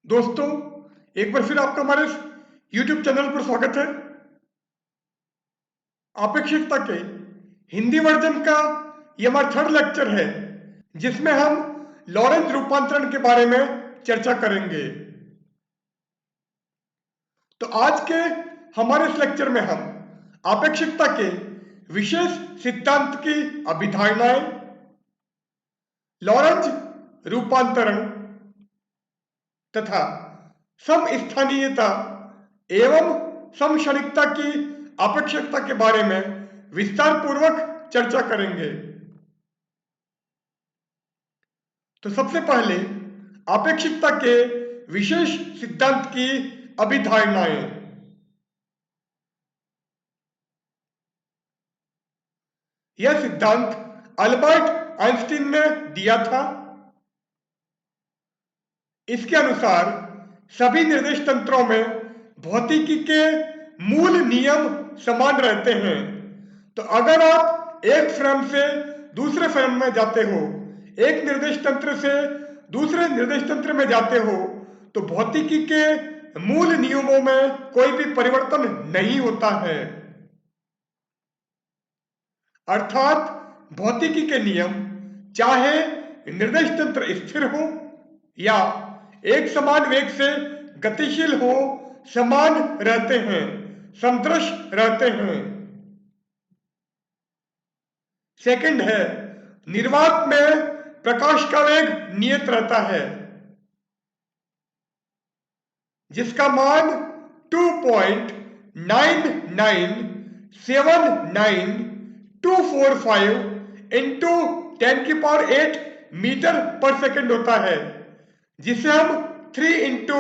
दोस्तों, एक बार फिर आपका हमारे इस YouTube चैनल पर स्वागत है। आपेक्षिकता के हिंदी वर्जन का ये हमारा थर्ड लेक्चर है, जिसमें हम लॉरेंज रूपांतरण के बारे में चर्चा करेंगे। तो आज के हमारे इस लेक्चर में हम आपेक्षिकता के विशेष सिद्धांत की अभिधारणाएं, लॉरेंज रूपांतरण तथा समस्थानीयता एवं समक्षणिकता की आपेक्षिकता के बारे में विस्तार पूर्वक चर्चा करेंगे। तो सबसे पहले आपेक्षिकता के विशेष सिद्धांत की अभिधारणाएं। यह सिद्धांत अल्बर्ट आइंस्टीन ने दिया था। इसके अनुसार सभी निर्देश तंत्रों में भौतिकी के मूल नियम समान रहते हैं। तो अगर आप एक फ्रेम से दूसरे फ्रेम में जाते हो, एक निर्देश तंत्र से दूसरे निर्देश तंत्र में जाते हो, तो भौतिकी के मूल नियमों में कोई भी परिवर्तन नहीं होता है। अर्थात भौतिकी के नियम चाहे निर्देश तंत्र स्थिर हो या एक समान वेग से गतिशील हो, समान रहते हैं, समदृश रहते हैं। सेकंड है, निर्वात में प्रकाश का वेग नियत रहता है, जिसका मान 2.9979245 इंटू 10⁸ मीटर पर सेकंड होता है, जिसे हम 3 इंटू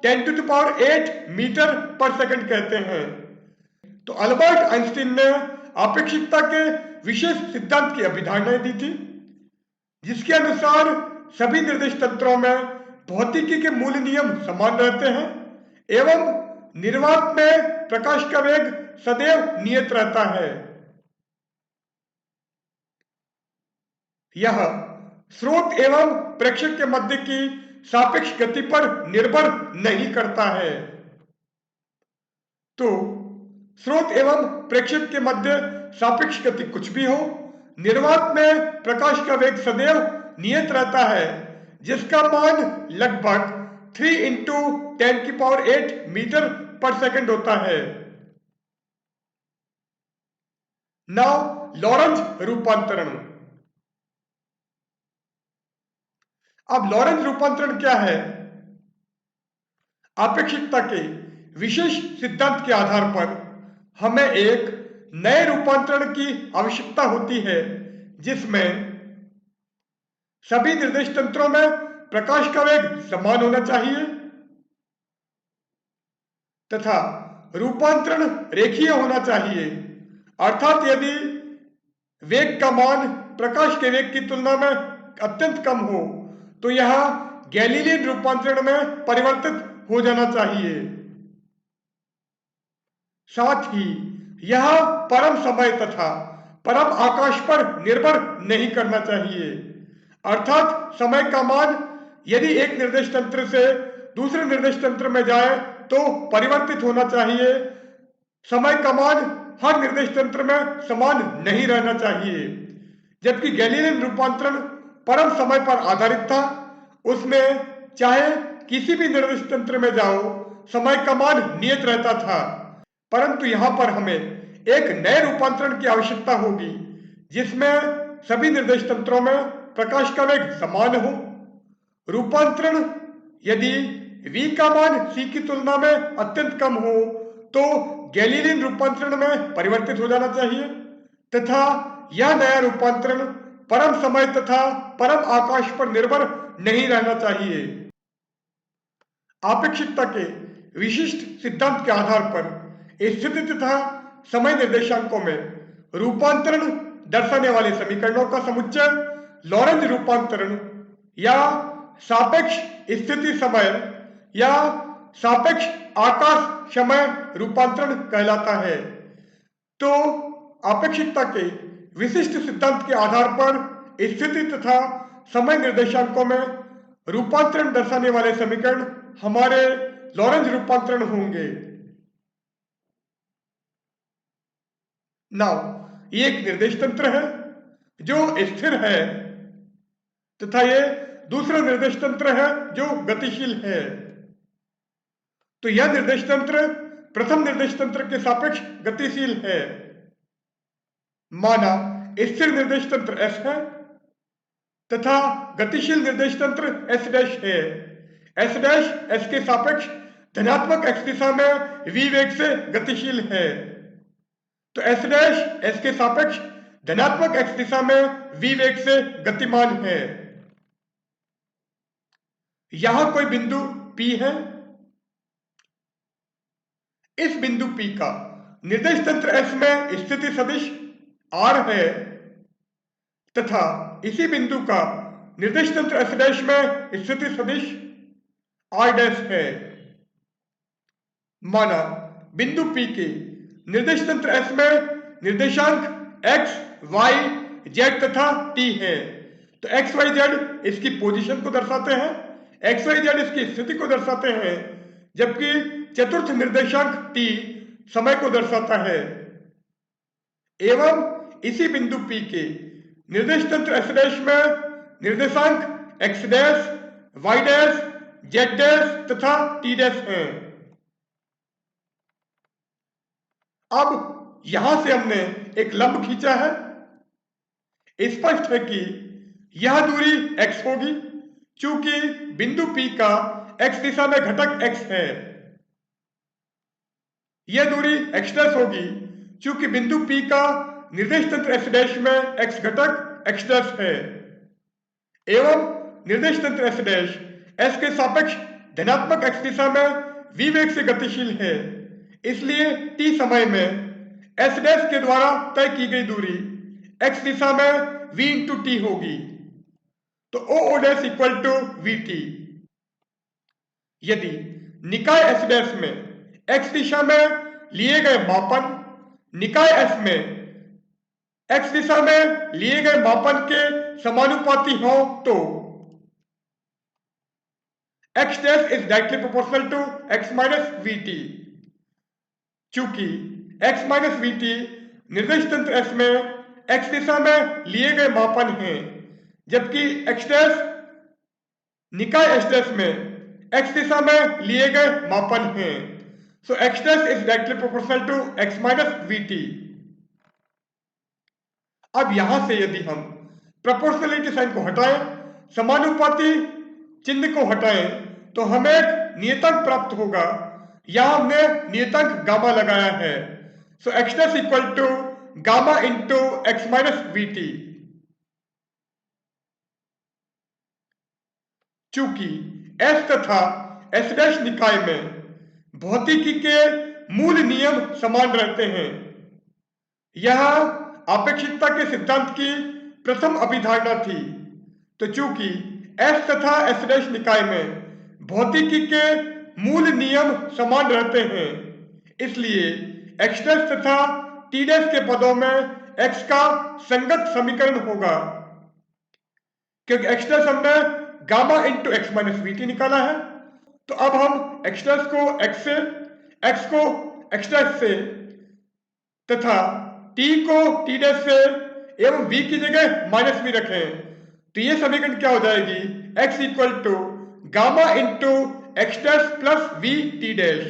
10⁸ मीटर पर सेकंड कहते हैं। तो अल्बर्ट आइंस्टीन ने आपेक्षिकता के विशेष सिद्धांत की अभिधारणाएं दी थी, जिसके अनुसार सभी निर्देश तंत्रों में भौतिकी के मूल नियम समान रहते हैं एवं निर्वात में प्रकाश का वेग सदैव नियत रहता है। यह स्रोत एवं प्रेक्षक के मध्य की सापेक्ष गति पर निर्भर नहीं करता है। तो स्रोत एवं प्रेक्षक के मध्य सापेक्ष गति कुछ भी हो, निर्वात में प्रकाश का वेग सदैव नियत रहता है, जिसका मान लगभग 3 इंटू 10⁸ मीटर पर सेकंड होता है। नाउ लॉरेंज रूपांतरण। अब लॉरेंज रूपांतरण क्या है? आपेक्षिकता के विशेष सिद्धांत के आधार पर हमें एक नए रूपांतरण की आवश्यकता होती है, जिसमें सभी निर्देश तंत्रों में प्रकाश का वेग समान होना चाहिए तथा रूपांतरण रेखीय होना चाहिए। अर्थात यदि वेग का मान प्रकाश के वेग की तुलना में अत्यंत कम हो, तो यह गैलीलियन रूपांतरण में परिवर्तित हो जाना चाहिए। साथ ही यह परम समय तथा परम आकाश पर निर्भर नहीं करना चाहिए। अर्थात समय का मान यदि एक निर्देश तंत्र से दूसरे निर्देश तंत्र में जाए तो परिवर्तित होना चाहिए। समय का मान हर निर्देश तंत्र में समान नहीं रहना चाहिए। जबकि गैलीलियन रूपांतरण परम समय पर आधारित था। उसमें चाहे किसी भी निर्देश तंत्र में जाओ, समय का मान नियत रहता था। परंतु यहां पर हमें एक नए रूपांतरण की आवश्यकता होगी, जिसमें सभी निर्देश तंत्रों में प्रकाश का वेग समान हो। रूपांतरण यदि v का मान c की तुलना में अत्यंत कम हो, तो गैलीलियन रूपांतरण में परिवर्तित हो जाना चाहिए तथा यह नया रूपांतरण परम समय तथा परम आकाश पर निर्भर नहीं रहना चाहिए। आपेक्षिकता के विशिष्ट सिद्धांत के आधार पर स्थिति तथा समय निर्देशांकों में रूपांतरण दर्शाने वाले समीकरणों का समुच्चय लॉरेंज रूपांतरण या सापेक्ष स्थिति समय या सापेक्ष आकाश समय रूपांतरण कहलाता है। तो आपेक्षिकता के विशिष्ट सिद्धांत के आधार पर स्थिति तथा समय निर्देशांकों में रूपांतरण दर्शाने वाले समीकरण हमारे लॉरेंज रूपांतरण होंगे। नाउ ये एक निर्देश तंत्र है जो स्थिर है तथा ये दूसरा निर्देश तंत्र है जो गतिशील है। तो यह निर्देश तंत्र प्रथम निर्देश तंत्र के सापेक्ष गतिशील है। माना स्थिर निर्देश तंत्र S है तथा गतिशील निर्देश तंत्र S डैश है। S डैश S के सापेक्ष धनात्मक x दिशा में v वेग से गतिशील है। तो S डैश S के सापेक्ष धनात्मक x दिशा में v वेग से गतिमान है। यहां कोई बिंदु P है। इस बिंदु P का निर्देश तंत्र S में स्थिति सदिश R है तथा इसी बिंदु का निर्देश तंत्र S डैश में स्थिति सदिश R डैश है। माना बिंदु P के निर्देश तंत्र S में निर्देशांक x, y, z तथा t है। तो x, y, z इसकी पोजीशन को दर्शाते हैं, x, y, z इसकी स्थिति को दर्शाते हैं, जबकि चतुर्थ निर्देशांक t समय को दर्शाता है। एवं इसी बिंदु P के निर्देश तंत्र S डैश में निर्देशांक x dash, y dash, z dash तथा t डैश हैं। अब यहां से हमने एक लंब खींचा है। स्पष्ट है कि यह दूरी x होगी क्योंकि बिंदु P का x दिशा में घटक x है। यह दूरी x डैश होगी क्योंकि बिंदु P का निर्देश तंत्र S डैश में x घटक x डैश है। एवं निर्देश तंत्र S डैश S के सापेक्ष धनात्मक x दिशा में v वेग से गतिशील है। इसलिए t समय में S डैश के द्वारा तय की गई दूरी x दिशा में v इंटू टी होगी। तो o dash equal to vt। यदि निकाय S डैश में x दिशा में लिए गए मापन निकाय S में x दिशा में लिए गए मापन के समानुपाती हो तो x dash is directly proportional to x minus vt। चूंकि x माइनस vt निर्देश तंत्र S में x दिशा में लिए गए मापन हैं, जबकि x डैश निकाय S डैश में x दिशा में लिए गए मापन हैं। So x dash is directly proportional to x minus vt। अब यहां से यदि हम प्रोपोर्शनलिटी साइन को हटाएं, समानुपाती चिन्ह को हटाएं, तो हमें एक नियतांक प्राप्त होगा। यहां हमने नियतांक गामा लगाया है। So x dash equal to gamma into x minus vt। चूंकि S तथा S डैश निकाय में भौतिकी के मूल नियम समान रहते हैं। यह आपेक्षिकता के सिद्धांत की प्रथम अभिधारणा थी। तो चूंकि S तथा S डैश निकाय में भौतिकी के मूल नियम समान रहते हैं, इसलिए x डैश तथा t डैश के पदों में x का संगत समीकरण होगा। क्योंकि x डैश हमने gamma into x minus vt निकाला है, तो अब हम x डैश को x से, x को x डैश से तथा t को t डैश से एवं v की जगह माइनस v रखें, तो ये समीकरण क्या हो जाएगी? x equal to gamma into x dash plus v t dash.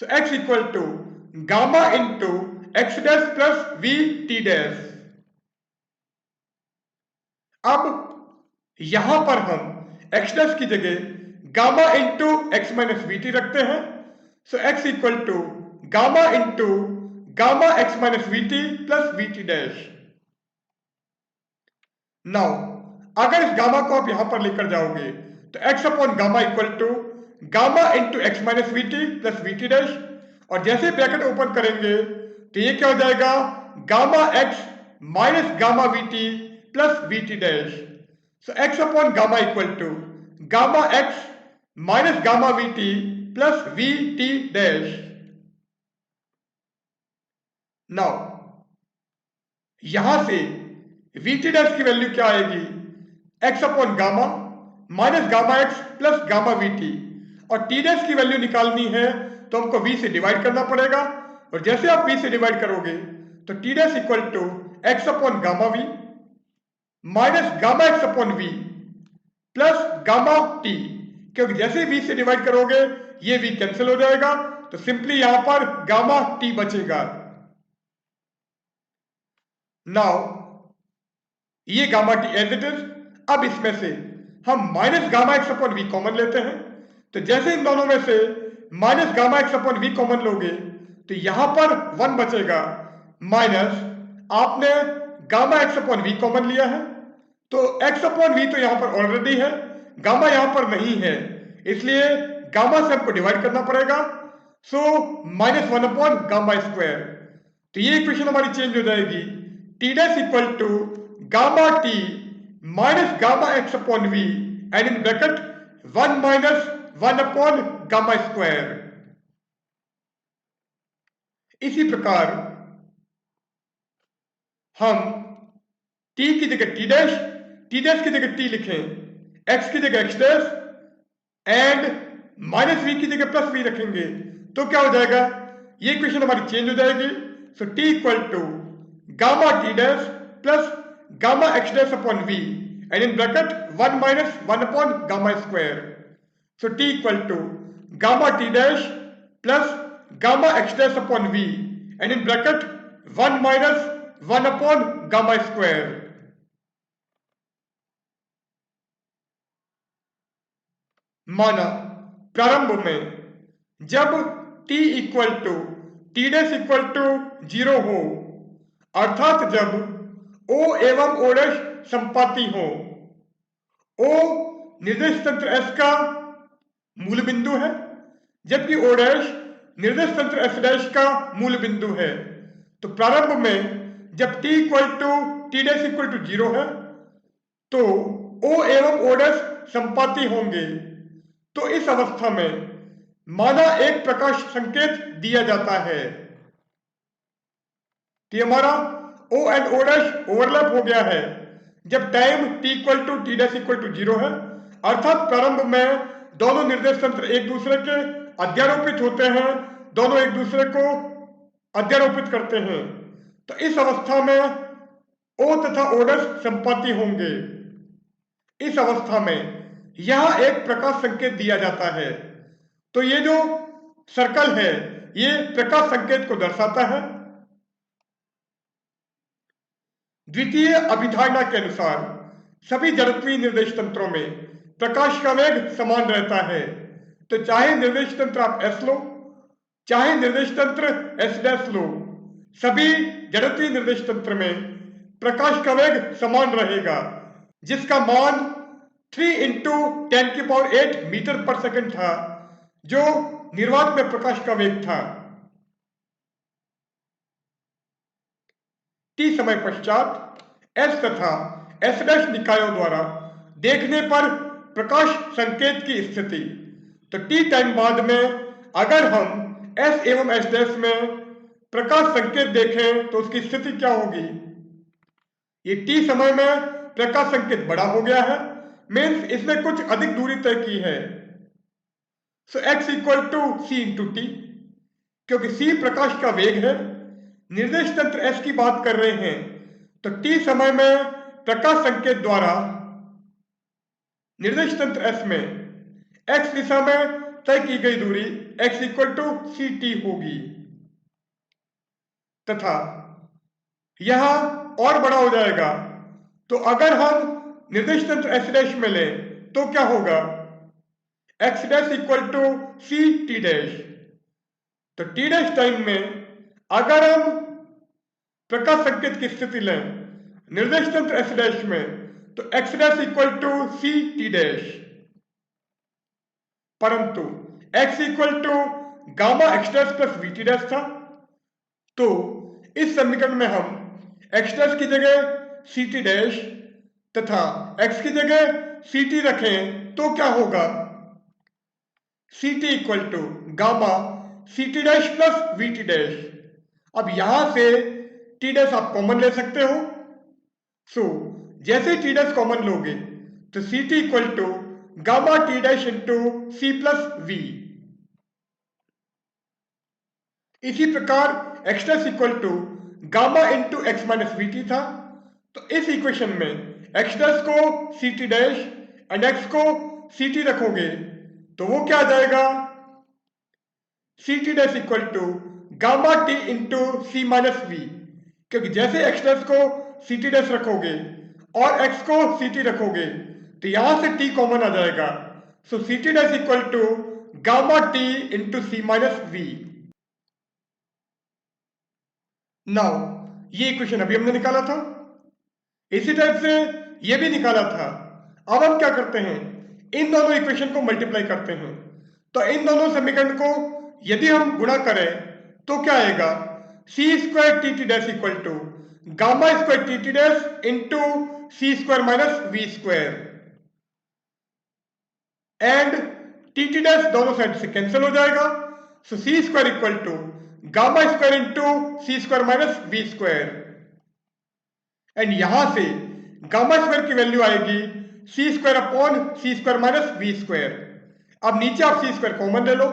So x equal to gamma into x dash plus v t dash. अब यहां पर हम x डैश की जगह gamma into x minus vt रखते हैं। So x equal to gamma into gamma X minus vt plus vt dash. Now अगर इस गामा को आप यहां पर लेकर जाओगे तो x upon gamma equal to gamma into x minus vt plus vt dash, और जैसे ब्रैकेट ओपन करेंगे तो ये क्या हो जाएगा? Gamma x minus gamma vt plus vt dash. So x upon gamma equal to gamma x minus gamma vt plus vt dash. Now यहां से vt डैश की वैल्यू क्या आएगी? x upon gamma minus gamma X plus gamma V T, और T dash की value निकालनी है तो हमको वी से डिवाइड करना पड़ेगा, और जैसे आप वी से डिवाइड करोगे तो T dash equal to X upon gamma V minus gamma X upon V plus gamma T, क्योंकि जैसे वी से डिवाइड करोगे ये वी कैंसिल हो जाएगा, तो सिंपली यहां पर गामा टी बचेगा। नाउ ये gamma T as it is. अब इसमें से हम minus gamma X upon V common लेते हैं, तो जैसे इन दोनों में से minus gamma X upon V common लोगे तो यहां पर 1 बचेगा, माइनस आपने gamma X upon V common लिया है, तो एक्स अपॉन वी तो यहां पर ऑलरेडी है, गामा यहां पर नहीं है, इसलिए गामा से हमको डिवाइड करना पड़ेगा, so minus 1 upon gamma square. तो ये इक्वेशन हमारी चेंज हो जाएगी, T dash equal to gamma T minus gamma X upon V and in bracket 1 minus 1 upon gamma square. इसी प्रकार हम t की जगह t डैश की जगह t लिखें, x की जगह x dash and minus v की जगह प्लस v रखेंगे, तो क्या हो जाएगा, ये इक्वेशन हमारी चेंज हो जाएगी। So t equal to gamma t dash plus gamma x dash upon v and in bracket 1 minus 1 upon gamma square. So t equal to gamma t dash plus gamma x dash upon v and in bracket 1 minus 1 upon gamma square. माना प्रारंभ में जब t equal to T dash equal to 0 हो, अर्थात जब O एवं O dash संपाती हो, O निर्देश तंत्र S का मूल बिंदु है जबकि O डैश निर्देश तंत्र S डैश का मूल बिंदु है, तो प्रारंभ में जब t equal to T dash equal to 0 है तो O एवं O डैश संपाती होंगे, तो इस अवस्था में माना एक प्रकाश संकेत दिया जाता है कि हमारा O and O dash overlap हो गया है जब time t equal to T dash equal to 0 है, अर्थात प्रारंभ में दोनों निर्देश तंत्र एक दूसरे के अध्यारोपित होते हैं, दोनों एक दूसरे को अध्यारोपित करते हैं, तो इस अवस्था में O तथा O डैश संपाती होंगे। इस अवस्था में यह एक प्रकाश संकेत दिया जाता है, तो ये जो सर्कल है ये प्रकाश संकेत को दर्शाता है। द्वितीय अभिधारणा के अनुसार सभी जड़त्वीय निर्देश तंत्रों में प्रकाश का वेग समान रहता है, तो चाहे निर्देश तंत्र आप S लो चाहे निर्देश तंत्र S डैश लो, सभी जड़त्वीय निर्देश तंत्र में प्रकाश का वेग समान रहेगा, जिसका मान 3 इंटू 10⁸ मीटर पर सेकंड था, जो निर्वात में प्रकाश का वेग था। t समय पश्चात S तथा S डैश निकायों द्वारा देखने पर प्रकाश संकेत की स्थिति, तो t टाइम बाद में अगर हम S एवं S डैश में प्रकाश संकेत देखें तो उसकी स्थिति क्या होगी, ये t समय में प्रकाश संकेत बड़ा हो गया है, मीन्स इसने कुछ अधिक दूरी तय की है, so x equal to c into T, क्योंकि c प्रकाश का वेग है, निर्देश तंत्र S की बात कर रहे हैं, तो t समय में प्रकाश संकेत द्वारा निर्देश तंत्र S में x दिशा में तय की गई दूरी x equal to C T होगी, तथा यह और बड़ा हो जाएगा, तो अगर हम निर्देश तंत्र S डैश में लें तो क्या होगा, x dash equal to C T dash, तो t डैश टाइम में अगर हम प्रकाश संकेत की स्थिति लें निर्देश तंत्र S डैश में तो x dash equal to C T dash, परंतु x equal to gamma X dash plus we T dash था, तो इस समीकरण में हम x डैश की जगह सी टी डैश तथा x की जगह सी टी रखें तो क्या होगा, c t equal to gamma c T dash plus we T dash. अब यहां से टी डैश आप कॉमन ले सकते हो, सो जैसे टी डैश कॉमन लोगे तो c t equal to gamma t dash into c plus v. इसी प्रकार x dash equal to gamma into x minus v t था। तो इस इक्वेशन में एक्स डैश को c T dash and x को सी टी रखोगे तो वो क्या आ जाएगा, c T dash equal to gamma T into C minus v. क्योंकि जैसे एक्स डैश को सी टी डैश रखोगे और एक्स को सी टी रखोगे तो यहां से टी कॉमन आ जाएगा। So C T dash equal to gamma T into C minus V. Now ये इक्वेशन अभी हमने निकाला था, इसी टाइप से ये भी निकाला था। अब हम क्या करते हैं, इन दोनों इक्वेशन को मल्टीप्लाई करते हैं। तो इन दोनों समीकरण को यदि हम गुणा करें तो क्या आएगा, C square T T dash equal to gamma square T T dash into C square minus we square. And T T dash दोनों साइड से कैंसिल हो जाएगा। So C square equal to gamma square into C square minus we square. And यहां से gamma square की value आएगी C square upon C square minus we square. अब नीचे आप सी स्क्वायर कॉमन ले लो,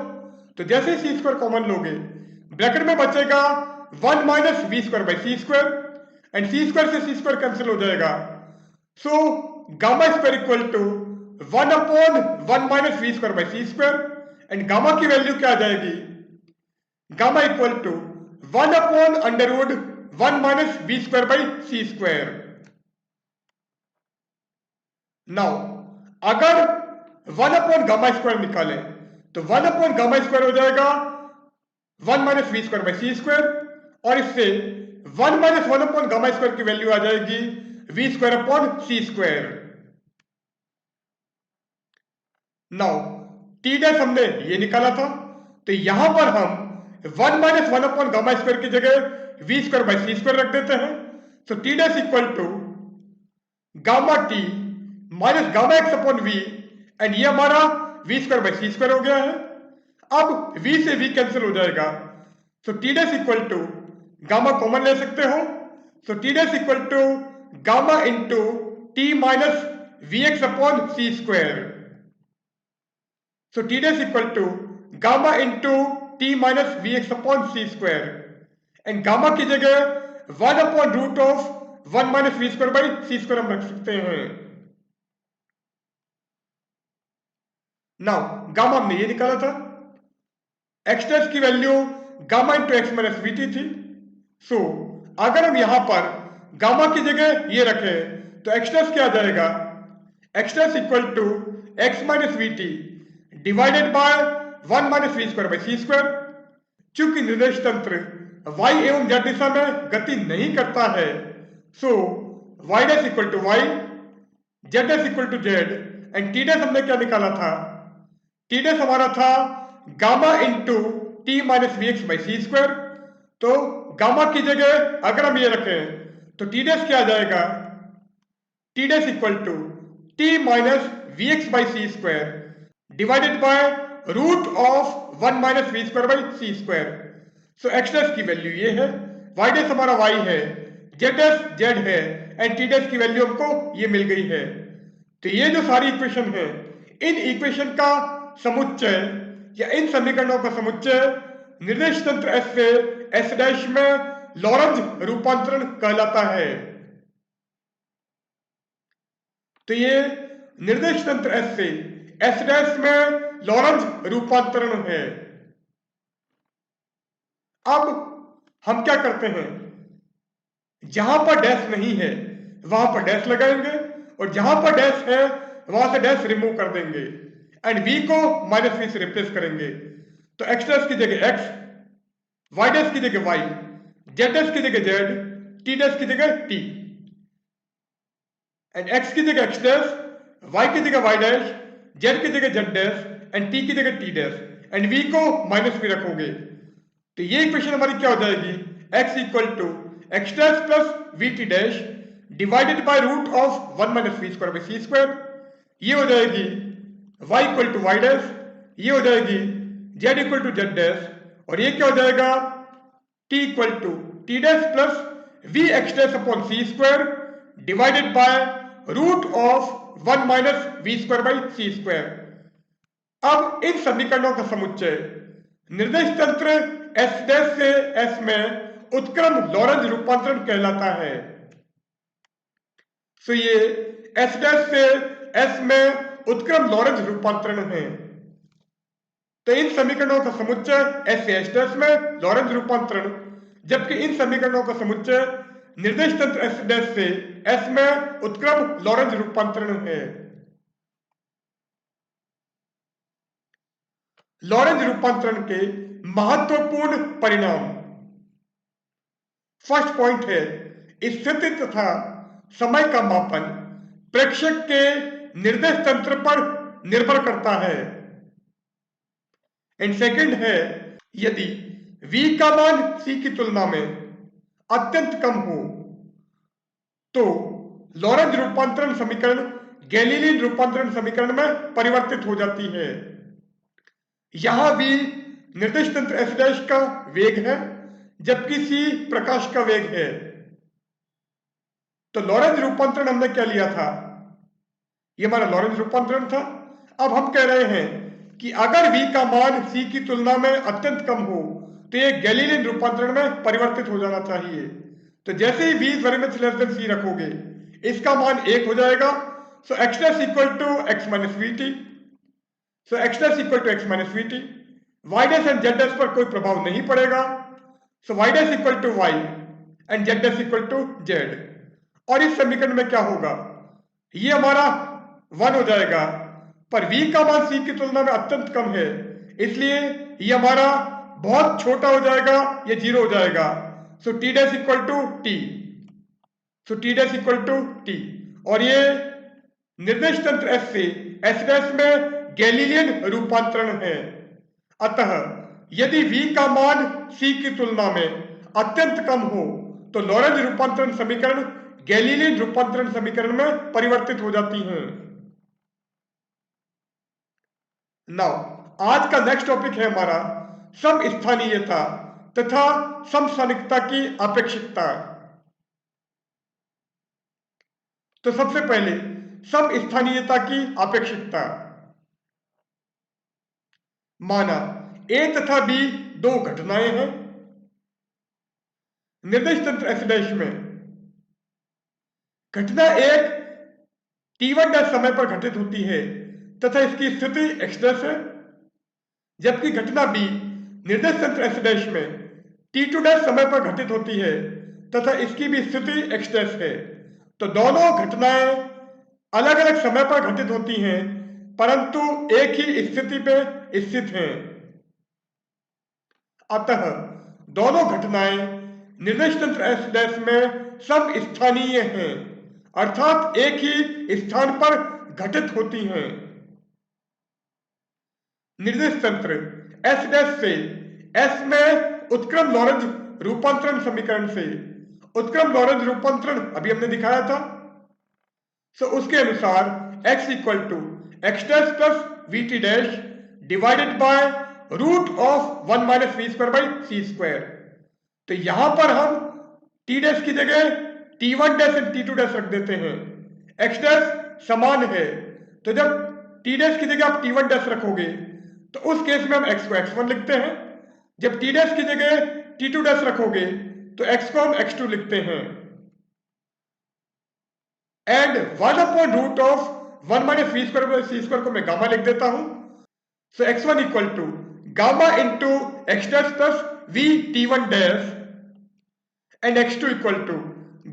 तो जैसे सी स्क्वायर कॉमन लोगे ब्रैकेट में बचेगा 1 minus we square by C square and c square से सी स्क्वायर कैंसिल हो जाएगा। So gamma square equal to 1 upon 1 minus we square by C square. And gamma की वैल्यू क्या आ जाएगी, gamma equal to 1 upon under root 1 minus we square by C square. Now अगर 1 upon gamma square निकालें तो 1 upon gamma square हो जाएगा 1 minus we square by C square, और इससे 1 माइनस 1 अपॉन गामा स्क्वायर की वैल्यू आ जाएगी वी स्क्वायर अपॉन सी स्क्वायर। नाउ टी डैश हमने ये निकाला था, तो यहां पर हम 1 माइनस 1 अपॉन गामा स्क्वायर की जगह V square by C square रख देते हैं। So T dash equal to gamma T minus gamma X upon V, and ये हमारा V square by C square हो गया है। अब v से v कैंसिल हो जाएगा, so T dash equal to gamma common ले सकते हो। So T dash equal to gamma into T minus we X upon C square. So T dash equal to gamma into T minus we X upon C square. And gamma की जगह 1 upon root of 1 minus we square by C square हम रख सकते हैं। Now gamma हमने ये निकाला था, एक्स डैश की value gamma into x minus v T थी। सो अगर हम यहां पर गामा की जगह ये रखें तो एक्स डैश क्या आ जाएगा, x dash equal to x minus v t divided by 1 minus we square by C square. चूंकि निर्देश तंत्र y एवं z दिशा में गति नहीं करता है, so y dash equal to y, z dash equal to z, and t dash हमने क्या निकाला था, t डैश हमारा था gamma into T minus we x by C square. तो गामा की जगह अगर हम ये रखें तो टी डैश क्या आ जाएगा, t dash equal to t minus we x by C square divided by root of 1 minus we square by C square. So x dash की वैल्यू ये है, वाई डैश हमारा y है, जेड डैश z है, and t dash की value हमको ये मिल गई है। तो ये जो सारी इक्वेशन है, इन इक्वेशन का समुच्चय या इन समीकरणों का समुच्चय निर्देश तंत्र S से S डैश में लॉरेंज रूपांतरण कहलाता है। तो ये निर्देश तंत्र S से S डैश में लॉरेंज रूपांतरण है। अब हम क्या करते हैं, जहां पर डैश नहीं है वहां पर डैश लगाएंगे, और जहां पर डैश है वहां से डैश रिमूव कर देंगे एंड v को माइनस वी से रिप्लेस करेंगे। तो x डैश की जगह x, y डैश की जगह y, z डैश की जगह z, t डैश की जगह t, एंड x की जगह x डैश, y की जगह y डैश, z की जगह z डैश, एंड t की जगह t डैश, एंड v को माइनस वी रखोगे। तो ये इक्वेशन हमारी क्या हो जाएगी, x equal to x dash plus we T dash divided by root of 1 minus we square by C square. ये हो जाएगी y equal to y dash, ये हो जाएगी z equal to z dash, और ये क्या हो जाएगा t equal to T dash plus v x dash upon C square divided by root of 1 minus we square by C square. अब इन समीकरणों का समुच्चय निर्देश तंत्र एस डैश से एस में उत्क्रम लॉरेंज रूपांतरण कहलाता है। तो ये एस डैश से एस में उत्क्रम लॉरेंज रूपांतरण है। तो इन समीकरणों का समुच्चय एस से एस डैश में लॉरेंज रूपांतरण, जबकि इन समीकरणों का समुच्चय निर्देश तंत्र एस डैश से एस में उत्क्रम लॉरेंज रूपांतरण है। लॉरेंज रूपांतरण के महत्वपूर्ण परिणाम। फर्स्ट पॉइंट है स्थिति तथा समय का मापन प्रेक्षक के निर्देश तंत्र पर निर्भर करता है। एंड सेकंड है यदि v का मान c की तुलना में अत्यंत कम हो तो लॉरेंज रूपांतरण समीकरण गैलीलियन रूपांतरण समीकरण में परिवर्तित हो जाती है। यहां v निर्देश तंत्र एस डैश का वेग है, जबकि c प्रकाश का वेग है। तो लॉरेंज रूपांतरण हमने क्या लिया था, ये हमारा लॉरेंज रूपांतरण था। अब हम कह रहे हैं कि अगर v का मान c की तुलना में अत्यंत कम हो तो ये गैलीलियन रूपांतरण में परिवर्तित हो जाना चाहिए। तो जैसे ही v is very much less than c रखोगे, इसका मान 1 हो जाएगा। So x dash equal to x minus v t. So x dash equal to x minus v t. y dash and z dash पर कोई प्रभाव नहीं पड़ेगा। So y dash equal to y and z dash equal to z। और इस समीकरण में क्या होगा, ये हमारा 1 हो जाएगा, पर v का मान c की तुलना में अत्यंत कम है, इसलिए ये हमारा बहुत छोटा हो जाएगा, ये 0 हो जाएगा। So t dash equal to t। So t dash equal to t। और ये निर्देश तंत्र s से s डैश में गैलीलियन रूपांतरण है। अतः यदि v का मान c की तुलना में अत्यंत कम हो तो लॉरेंज रूपांतरण समीकरण गैलीलियन रूपांतरण समीकरण में परिवर्तित हो जाती हैं। नाउ आज का नेक्स्ट टॉपिक है हमारा समस्थानीयता तथा समस्थानिकता की अपेक्षिकता। तो सबसे पहले समस्थानीयता की अपेक्षिकता। माना a तथा b दो घटनाएं हैं निर्देश तंत्र एस डैश में। घटना एक t1 डैश समय पर घटित होती है तथा इसकी स्थिति x डैश है, जबकि घटना b निर्देश तंत्र एस डैश में t2 डैश समय पर घटित होती है तथा इसकी भी स्थिति x डैश है। तो दोनों घटनाएं अलग अलग समय पर घटित होती हैं, परंतु एक ही स्थिति पे स्थित हैं। अतः दोनों घटनाएं निर्देश तंत्र एस डैश में समस्थानीय हैं, अर्थात एक ही स्थान पर घटित होती हैं। निर्देश तंत्र एस डैश से एस में उत्क्रम लॉरेंज रूपांतरण समीकरण से उत्क्रम लॉरेंज रूपांतरण अभी हमने दिखाया था। सो उसके अनुसार x equal to x dash plus we T dash divided by root of 1 minus we square by C square. तो यहां पर हम t डैश की जगह t1 dash and t2 dash रख देते हैं। x डैश समान है, तो जब t डैश की जगह आप t1 डैश रखोगे तो उस केस में हम x को x1 लिखते हैं। जब t डैश की जगह t2 डैश रखोगे तो x को हम x2 लिखते हैं। And 1 upon root of 1 minus we square by C square को मैं गामा लिख देता हूं। So x1 equal to gamma into x dash plus we t1 dash and x2 equal to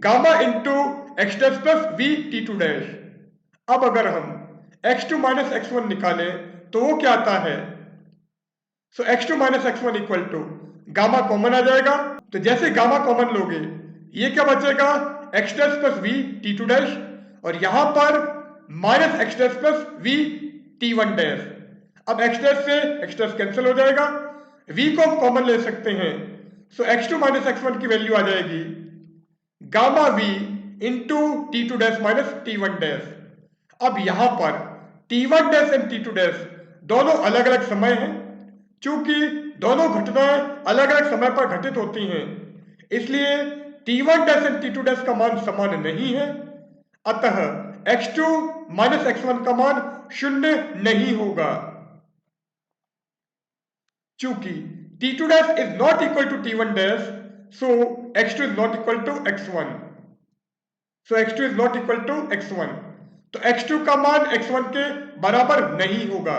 gamma into x dash plus we t2 dash. अब अगर हम x2 minus x1 निकालें तो वो क्या आता है। So x2 minus x1 equal to gamma common आ जाएगा। तो जैसे गामा कॉमन लोगे, ये क्या बचेगा, X dash plus we t2 dash, और यहां पर minus X dash plus we t1 dash. अब एक्स डैश से एक्स डैश कैंसिल हो जाएगा, v को हम कॉमन ले सकते हैं। सो x2 माइनस x1 की वैल्यू आ जाएगी gamma v into t2 dash minus t1 dash. अब यहां पर t1 dash and t2 dash दोनों अलग अलग समय हैं। चूंकि दोनों घटनाएं अलग अलग समय पर घटित होती हैं, इसलिए t1 dash and t2 dash का मान समान नहीं है। अतः x2 माइनस x1 का मान शून्य नहीं होगा, चूंकि t2 dash is not equal to t1 dash, so x2 is not equal to x1, so x2 is not equal to x1, तो x2 का मान x1 के बराबर नहीं होगा।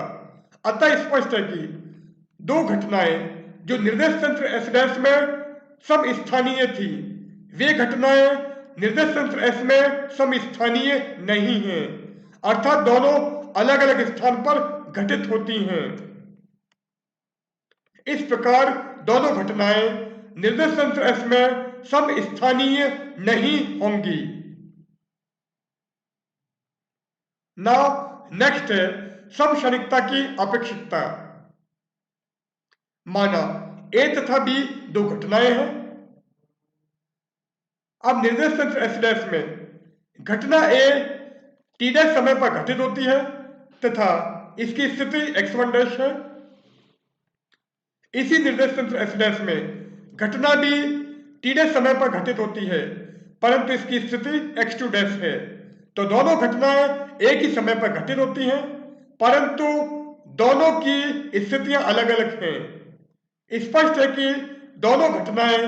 अतः स्पष्ट है कि दो घटनाएं जो निर्देश तंत्र S डैश में समस्थानीय थी, वे घटनाएं निर्देश तंत्र S में समस्थानीय नहीं हैं, अर्थात दोनों अलग अलग स्थान पर घटित होती हैं। इस प्रकार दोनों घटनाएं निर्देश तंत्र S में समस्थानीय नहीं होंगी। नाउ नेक्स्ट है समक्षणिकता की अपेक्षितता। माना A तथा B दो घटनाएं हैं। अब निर्देश तंत्र S डैश में घटना A t डैश समय पर घटित होती है तथा इसकी स्थिति x1 डैश है। इसी निर्देश तंत्र S डैश में घटना B t डैश समय पर घटित होती है परंतु इसकी स्थिति x2 डैश है। तो दोनों घटनाएं एक ही समय पर घटित होती हैं परंतु दोनों की स्थितियां अलग अलग हैं। स्पष्ट है कि दोनों घटनाएं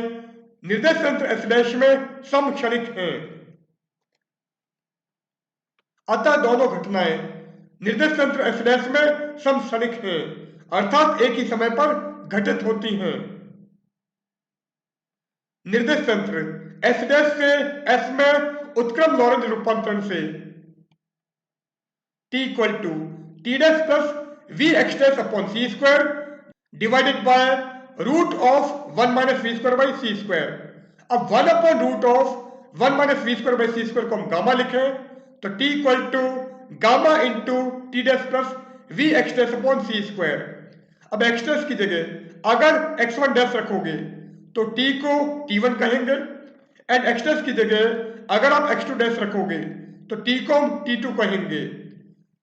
निर्देश तंत्र S डैश में समक्षणिक हैं। अतः दोनों घटनाएं निर्देश तंत्र S डैश में समक्षणिक हैं, अर्थात एक ही समय पर घटित होती हैं। निर्देश तंत्र S डैश से S में उत्क्रम लॉरेंज रूपांतरण से t equal to T dash plus v x dash upon C square divided by root of 1 minus we square by C square. अब 1 upon root of 1 minus we square by C square को हम gamma लिखें तो t equal to gamma into t dash plus v x dash upon C square. अब x dash की जगह अगर x1 dash रखोगे तो t को t1 कहेंगे एंड एक्स डैश की जगह अगर आप x2 डैश रखोगे तो t को हम t2 कहेंगे।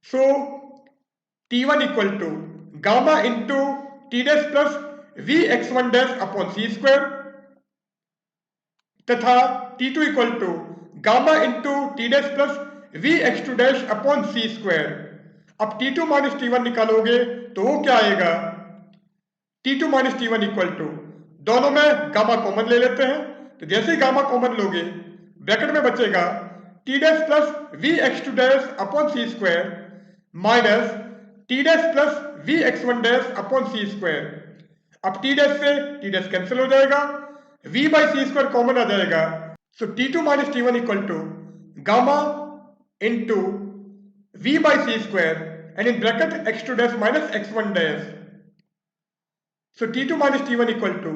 So t1 equal to gamma into t dash plus v x1 dash upon C square तथा t2 equal to gamma into t dash plus v x2 dash upon C square. अब t2 minus t1 निकालोगे तो वो क्या आएगा, t2 minus t1 equal to दोनों में gamma common ले लेते हैं तो जैसे ही गामा कॉमन लोगे ब्रैकेट में बचेगा T dash plus V X two dash upon सी square minus T dash plus V X one dash upon सी स्क्वायर। अब टी डैश से टी डैश कैंसिल हो जाएगा, v by C square common आ जाएगा। So t2 minus t1 equal to gamma into v by C square and in bracket x2 dash minus x1 dash. So t2 minus t1 equal to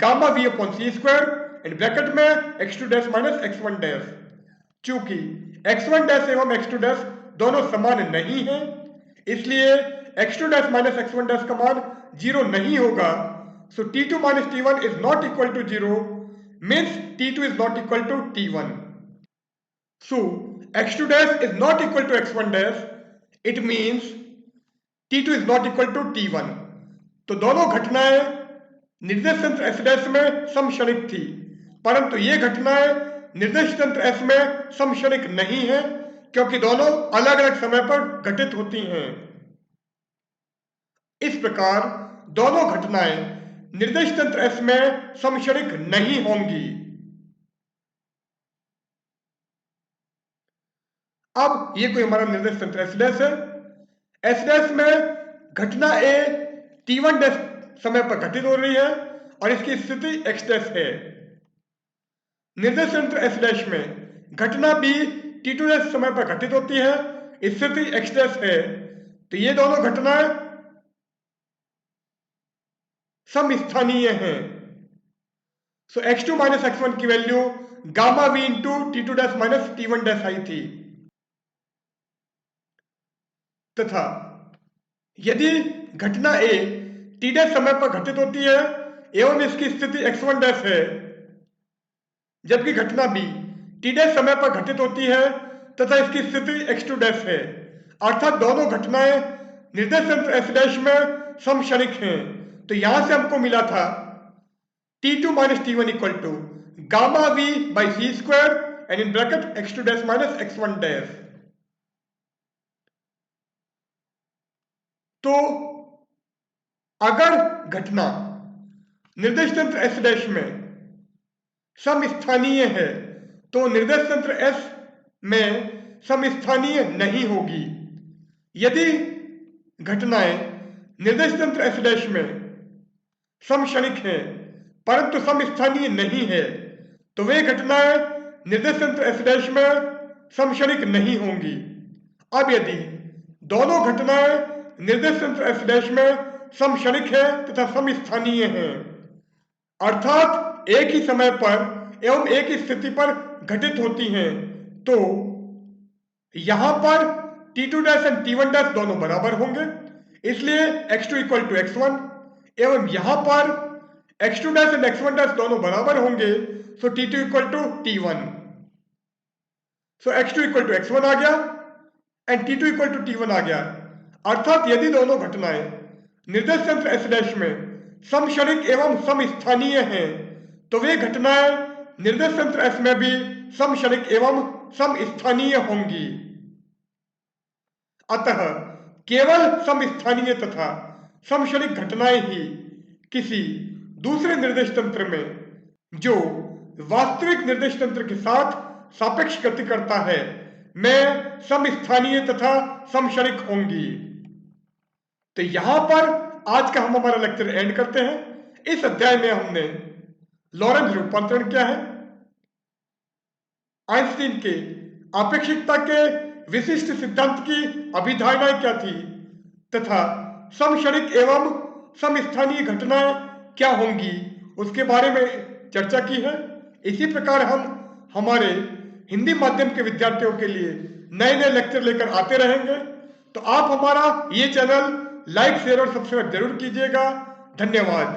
gamma v upon C square and bracket में x2 dash minus x1 dash. चूंकि x1 dash एवं x2 dash दोनों समान नहीं हैं इसलिए x2 dash minus x1 dash का मान 0 नहीं होगा। So t2 minus t1 is not equal to 0 means t2 is not equal to t1। So x2 dash is not equal to x1 dash, it means t2 is not equal to t1। तो दोनों घटनाएं निर्देश तंत्र S dash में समक्षणिक थी परंतु ये घटनाएं निर्देश तंत्र S में समक्षणिक नहीं है क्योंकि दोनों अलग अलग समय पर घटित होती हैं। इस प्रकार दोनों घटनाएं निर्देश तंत्र S में समक्षणिक नहीं होंगी। अब ये कोई हमारा निर्देश तंत्र S डैश है। S डैश में घटना A t1 डैश समय पर घटित हो रही है और इसकी स्थिति x डैश है। निर्देश तंत्र S डैश में घटना B t2 डैश समय पर घटित होती है, स्थिति x डैश है। तो ये दोनों घटनाएं समस्थानीय हैं। सो x2 माइनस x1 की value gamma v into t2 dash minus t1 dash I थी तथा यदि घटना A t डैश समय पर घटित होती है एवं इसकी स्थिति x1 डैश है जबकि घटना B t डैश समय पर घटित होती है तथा इसकी स्थिति x2 डैश है, अर्थात दोनों घटनाएं निर्देश तंत्र S डैश में समक्षणिक हैं। तो यहां से हमको मिला था t2 minus t1 equal to gamma v by C square and in bracket x2 dash minus x1 dash. तो अगर घटना निर्देश तंत्र एस डैश में समस्थानीय है तो निर्देश तंत्र एस में समस्थानीय नहीं होगी। यदि घटनाएं निर्देश तंत्र एस डैश में समक्षणिक हैं परंतु समस्थानीय नहीं है तो वे घटनाएं निर्देश तंत्र एस डैश में समक्षणिक नहीं होंगी। अब यदि दोनों घटनाएं निर्देश तंत्र एस डैश में समक्षणिक है तथा समस्थानीय हैं अर्थात एक ही समय पर एवं एक ही स्थिति पर घटित होती हैं तो यहां पर T2 dash and T1 dash दोनों बराबर होंगे, इसलिए x2 इक्वल टू x1 एवं यहां पर x2 dash and x1 dash दोनों बराबर होंगे so T2 equal to T1। So x2 equal to x1 आ गया and T2 equal to T1 आ गया। अर्थात यदि दोनों घटनाएं निर्देश तंत्र एस डैश में समक्षणिक एवं समस्थानीय हैं तो वे घटनाएं निर्देश तंत्र एस में भी समक्षणिक एवं समस्थानीय होंगी। अतः केवल समस्थानीय तथा समक्षणिक घटनाएं ही किसी दूसरे निर्देश तंत्र में जो वास्तविक निर्देश तंत्र के साथ सापेक्ष गति करता है में समस्थानीय तथा समक्षणिक होंगी। तो यहां पर आज का हम हमारा लेक्चर एंड करते हैं। इस अध्याय में हमने लॉरेंज रूपांतरण क्या है, आइंस्टीन के आपेक्षिकता के विशिष्ट सिद्धांत की अभिधारणाएं क्या थी तथा समक्षणिक एवं समस्थानीय घटनाएं क्या होंगी उसके बारे में चर्चा की है। इसी प्रकार हम हमारे हिंदी माध्यम के विद्यार्थियों के लिए नए नए लेक्चर लेकर आते रहेंगे। तो आप हमारा ये चैनल लाइक शेयर और सब्सक्राइब जरूर कीजिएगा। धन्यवाद।